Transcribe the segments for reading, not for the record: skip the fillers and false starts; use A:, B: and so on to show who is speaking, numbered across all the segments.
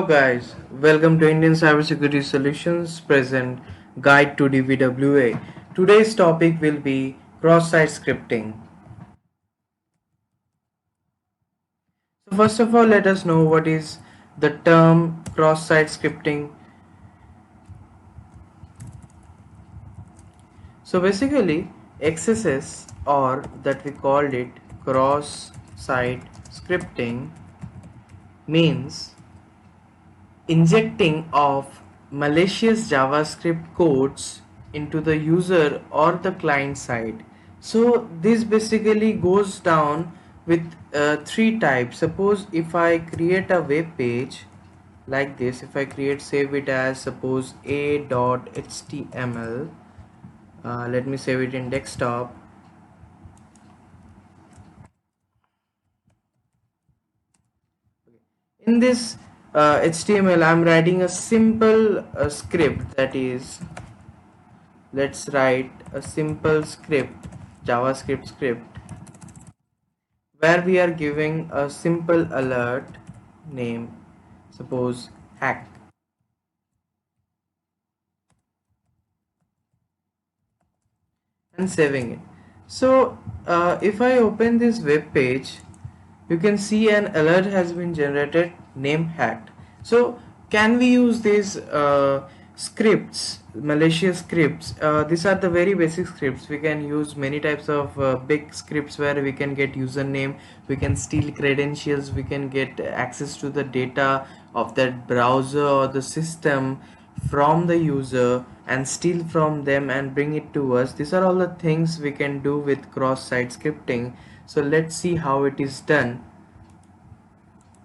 A: guys, welcome to Indian Cybersecurity Solutions present Guide to DBWA. Today's topic will be cross-site scripting. So first of all, let us know what is the term cross-site scripting. So basically, XSS, or that we called it cross-site scripting, means injecting of malicious JavaScript codes into the user or the client side. So this basically goes down with three types. Suppose if I create a web page like this, if I save it as suppose a.html, let me save it in desktop. In this HTML, I'm writing a simple script, that is, let's write a simple script, JavaScript script, where we are giving a simple alert name, suppose hack, and saving it. So if I open this web page, you can see an alert has been generated, name hacked. So can we use these scripts, malicious scripts? These are the very basic scripts. We can use many types of big scripts where we can get username, we can steal credentials, we can get access to the data of that browser or the system from the user and steal from them and bring it to us. These are all the things we can do with cross-site scripting. So let's see how it is done.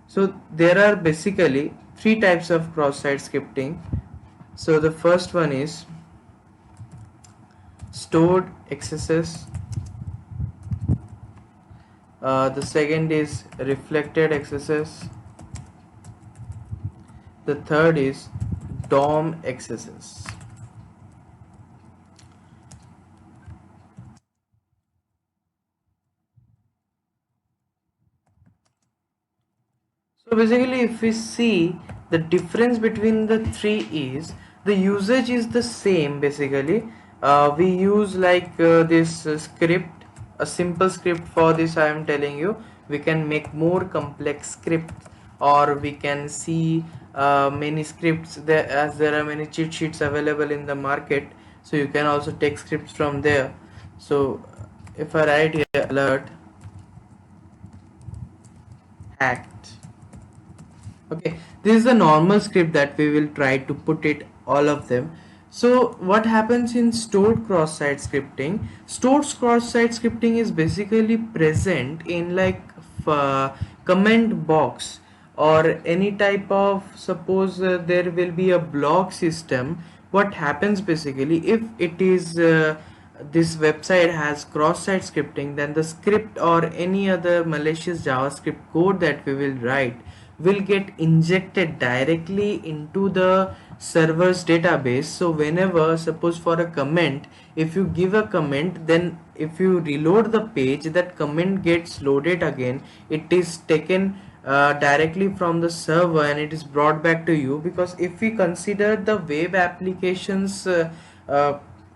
A: So there are basically three types of cross-site scripting. So the first one is stored XSS. The second is reflected XSS. The third is DOM XSS. So basically, if we see, the difference between the three is the usage is the same. Basically, we use like this script, a simple script. For this I am telling you, we can make more complex scripts, or we can see many scripts there, as there are many cheat sheets available in the market. So you can also take scripts from there. So if I write here alert hacked, okay, this is the normal script that we will try to put it all of them. So what happens in stored cross-site scripting? Stored cross-site scripting is basically present in like comment box or any type of, suppose there will be a blog system. What happens basically, if it is this website has cross-site scripting, then the script or any other malicious JavaScript code that we will write will get injected directly into the server's database. So whenever, suppose for a comment, if you give a comment, then if you reload the page, that comment gets loaded again. It is taken directly from the server and it is brought back to you. Because if we consider the web applications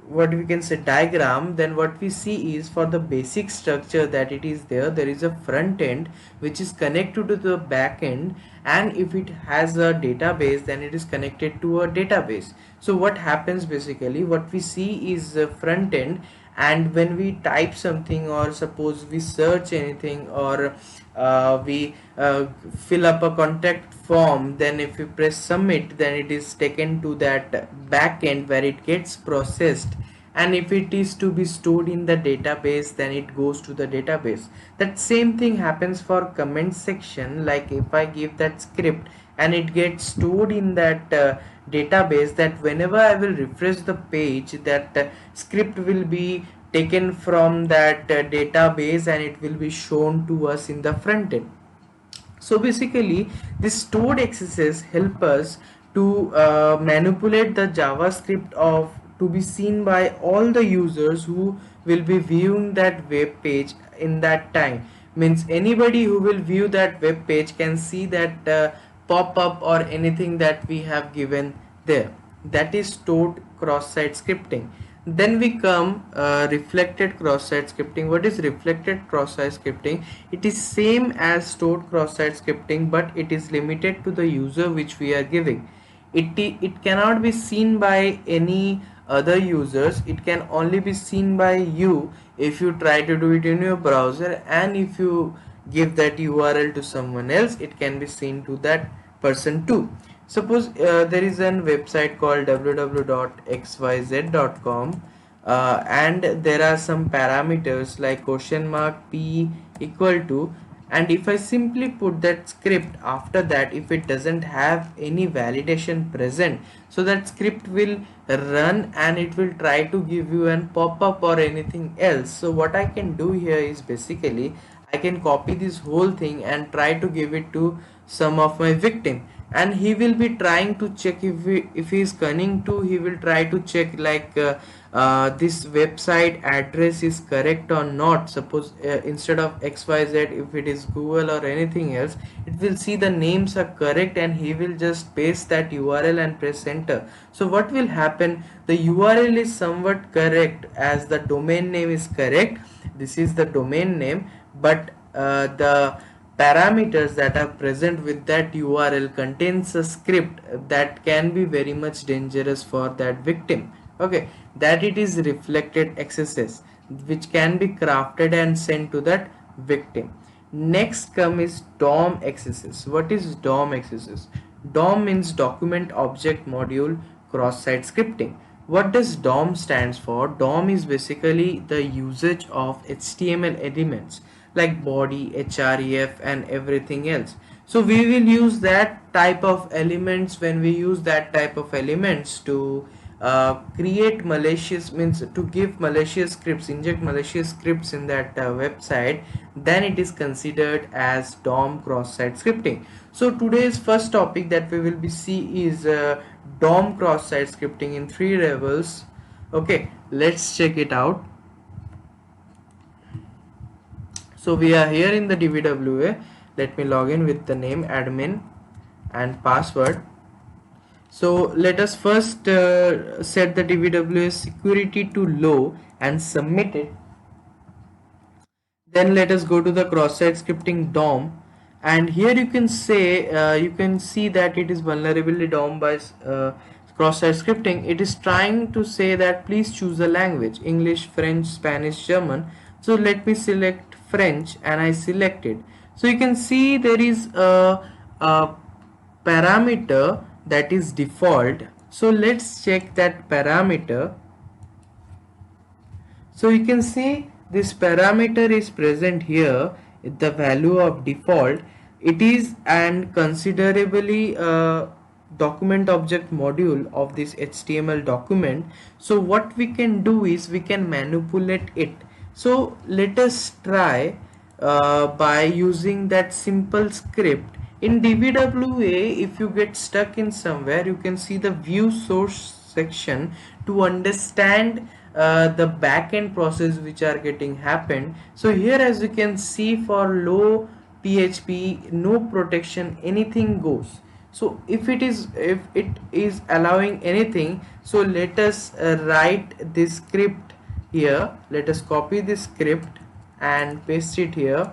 A: what we can say diagram, then what we see is, for the basic structure that it is there is a front end which is connected to the back end, and if it has a database, then it is connected to a database. So what happens basically, what we see is a front end, and when we type something, or suppose we search anything, or we fill up a contact form, then if we press submit, then it is taken to that back end where it gets processed. And if it is to be stored in the database, then it goes to the database. That same thing happens for comment section. Like if I give that script and it gets stored in that database, that whenever I will refresh the page, that script will be taken from that database and it will be shown to us in the front end. So basically, this stored XSS help us to manipulate the JavaScript of to be seen by all the users who will be viewing that web page in that time. Means anybody who will view that web page can see that pop-up or anything that we have given there. That is stored cross-site scripting. Then we come reflected cross-site scripting. What is reflected cross-site scripting? It is same as stored cross-site scripting, but it is limited to the user which we are giving. It cannot be seen by any other users. It can only be seen by you if you try to do it in your browser, and if you give that URL to someone else, it can be seen to that person too. Suppose there is a website called www.xyz.com, and there are some parameters like question mark p equal to, and if I simply put that script after that, if it doesn't have any validation present, so that script will run and it will try to give you an pop-up or anything else. So what I can do here is basically I can copy this whole thing and try to give it to some of my victim, and he will be trying to check if he is cunning too. He will try to check like this website address is correct or not. Suppose instead of XYZ, if it is Google or anything else, it will see the names are correct and he will just paste that URL and press enter. So what will happen, the URL is somewhat correct as the domain name is correct. This is the domain name, but the parameters that are present with that URL contains a script that can be very much dangerous for that victim. Okay, that it is reflected XSS, which can be crafted and sent to that victim. Next come is DOM XSS. What is DOM XSS? DOM means document object module cross-site scripting. What does DOM stands for? DOM is basically the usage of HTML elements like body, href and everything else. So we will use that type of elements. When we use that type of elements to create malicious, means to give malicious scripts, inject malicious scripts in that website, then it is considered as DOM cross-site scripting. So today's first topic that we will be see is DOM cross-site scripting in 3 levels. Okay, let's check it out. So we are here in the DVWA. Let me log in with the name admin and password. So let us first set the DVWA security to low and submit it. Then let us go to the cross-site scripting DOM, and here you can say you can see that it is vulnerability DOM by cross-site scripting. It is trying to say that please choose a language, English, French, Spanish, German. So let me select French and I select it. So you can see there is a parameter that is default. So let's check that parameter. So you can see this parameter is present here, the value of default. It is and considerably document object module of this HTML document. So what we can do is we can manipulate it. So let us try by using that simple script. In DVWA, if you get stuck in somewhere, you can see the view source section to understand the backend process which are getting happened. So here, as you can see, for low PHP, no protection, anything goes. So if it is allowing anything, so let us write this script here. Let us copy this script and paste it here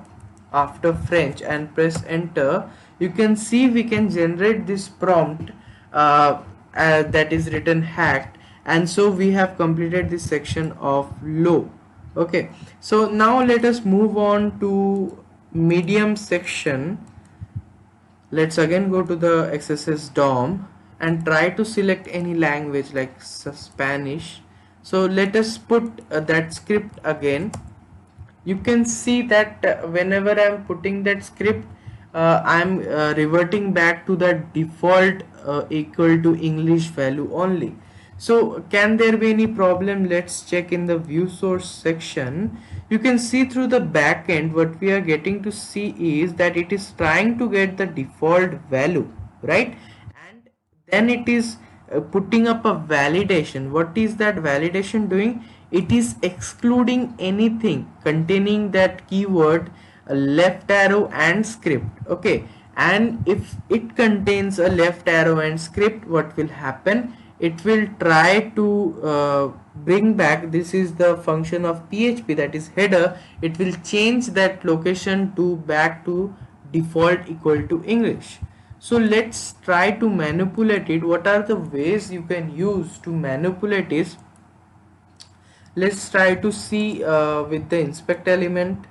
A: after French and press enter. You can see we can generate this prompt that is written hacked, and so we have completed this section of low. Okay, so now let us move on to medium section. Let's again go to the XSS DOM and try to select any language like Spanish. So let us put that script again. You can see that whenever I'm putting that script, I'm reverting back to the default equal to English value only. So can there be any problem? Let's check in the view source section. You can see through the backend what we are getting to see is that it is trying to get the default value, right? And then it is putting up a validation. What is that validation doing? It is excluding anything containing that keyword left arrow and script. Okay, and if it contains a left arrow and script, what will happen, it will try to bring back, this is the function of PHP, that is header, it will change that location to back to default equal to English. So let's try to manipulate it. What are the ways you can use to manipulate it? Let's try to see with the inspect element.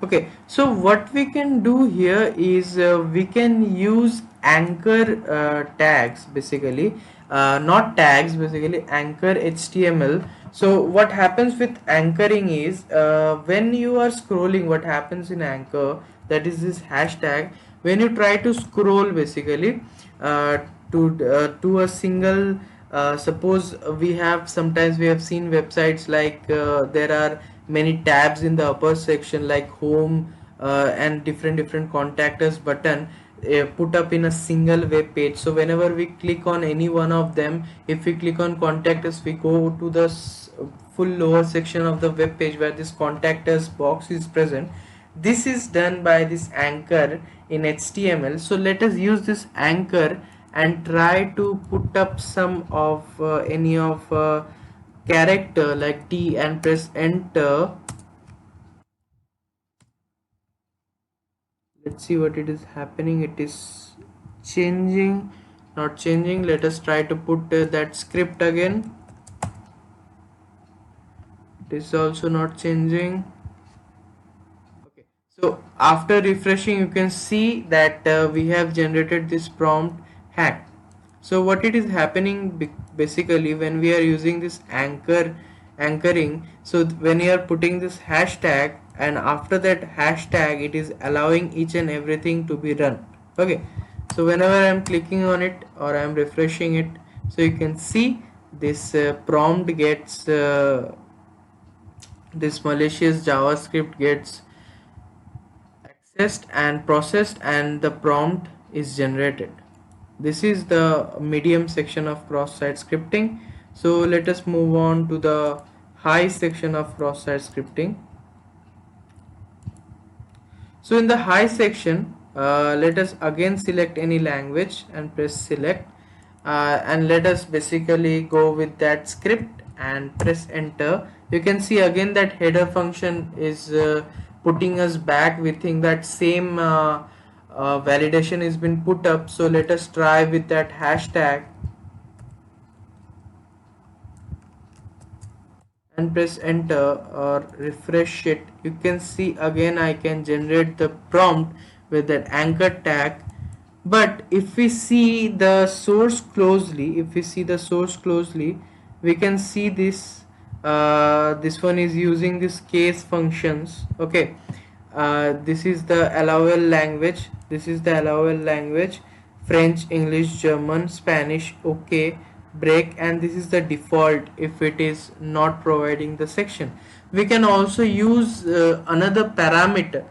A: Okay, so what we can do here is we can use anchor tags, basically not tags, basically anchor HTML. So what happens with anchoring is when you are scrolling, what happens in anchor, that is this hashtag, when you try to scroll basically uh, to a single suppose we have, sometimes we have seen websites like there are many tabs in the upper section like home and different contact us button put up in a single web page. So whenever we click on any one of them, if we click on contact us, we go to the full lower section of the web page where this contact us box is present. This is done by this anchor in HTML. So let us use this anchor and try to put up some of any of character like T and press enter. Let's see what it is happening. It is changing, not changing. Let us try to put that script again. It is also not changing. Okay, so after refreshing, you can see that we have generated this prompt hack. So what it is happening basically when we are using this anchoring, so when you are putting this hashtag and after that hashtag, it is allowing each and everything to be run. Okay, so whenever I am clicking on it or I am refreshing it, so you can see this prompt gets this malicious JavaScript gets accessed and processed and the prompt is generated. This is the medium section of cross-site scripting. So let us move on to the high section of cross-site scripting. So in the high section, let us again select any language and press select and let us basically go with that script and press enter. You can see again that header function is putting us back within that same validation has been put up. So let us try with that hashtag and press enter or refresh it. You can see again I can generate the prompt with that anchor tag. But if we see the source closely, we can see this this one is using this case functions. Okay, this is the LOL language, French, English, German, Spanish, okay, break, and this is the default if it is not providing the section. We can also use another parameter,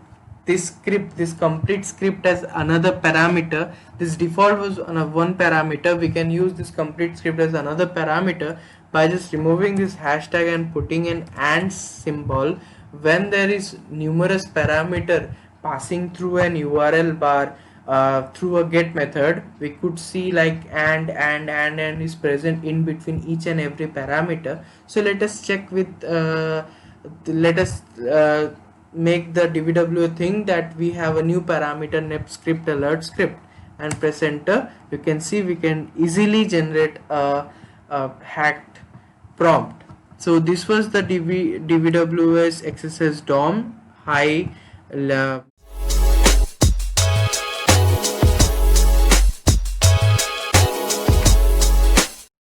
A: this complete script as another parameter. This default was on a one parameter. We can use this complete script as another parameter by just removing this hashtag and putting an and symbol. When there is numerous parameter passing through an URL bar through a get method, we could see like and is present in between each and every parameter. So let us check with let us make the DVW thing that we have a new parameter named script alert script and press enter. You can see we can easily generate a hacked prompt. So this was the DVWS XSS DOM high